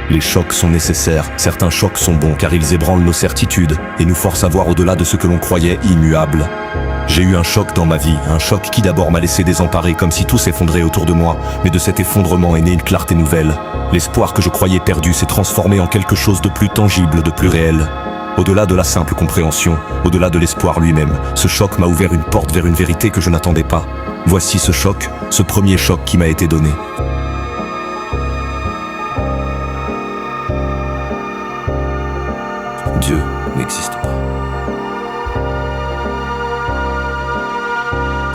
Les chocs sont nécessaires, certains chocs sont bons car ils ébranlent nos certitudes et nous forcent à voir au-delà de ce que l'on croyait immuable. J'ai eu un choc dans ma vie, un choc qui d'abord m'a laissé désemparé comme si tout s'effondrait autour de moi, mais de cet effondrement est née une clarté nouvelle. L'espoir que je croyais perdu s'est transformé en quelque chose de plus tangible, de plus réel. Au-delà de la simple compréhension, au-delà de l'espoir lui-même, ce choc m'a ouvert une porte vers une vérité que je n'attendais pas. Voici ce choc, ce premier choc qui m'a été donné. Dieu n'existe pas.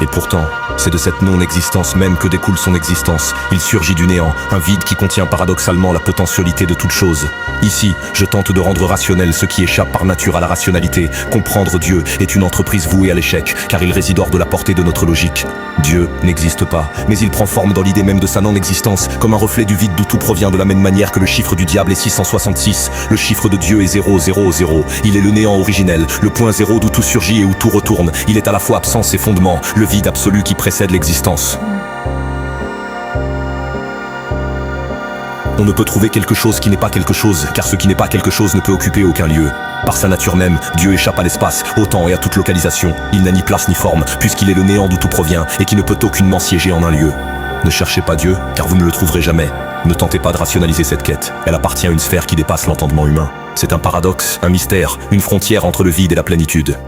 Et pourtant, c'est de cette non-existence même que découle son existence. Il surgit du néant, un vide qui contient paradoxalement la potentialité de toute chose. Ici, je tente de rendre rationnel ce qui échappe par nature à la rationalité. Comprendre Dieu est une entreprise vouée à l'échec, car il réside hors de la portée de notre logique. Dieu n'existe pas, mais il prend forme dans l'idée même de sa non-existence, comme un reflet du vide d'où tout provient de la même manière que le chiffre du diable est 666. Le chiffre de Dieu est 000. Il est le néant originel, le point zéro d'où tout surgit et où tout retourne. Il est à la fois absence et fondement, le vide absolu qui précède l'existence. On ne peut trouver quelque chose qui n'est pas quelque chose, car ce qui n'est pas quelque chose ne peut occuper aucun lieu. Par sa nature même, Dieu échappe à l'espace, au temps et à toute localisation. Il n'a ni place ni forme, puisqu'il est le néant d'où tout provient, et qui ne peut aucunement siéger en un lieu. Ne cherchez pas Dieu, car vous ne le trouverez jamais. Ne tentez pas de rationaliser cette quête, elle appartient à une sphère qui dépasse l'entendement humain. C'est un paradoxe, un mystère, une frontière entre le vide et la plénitude.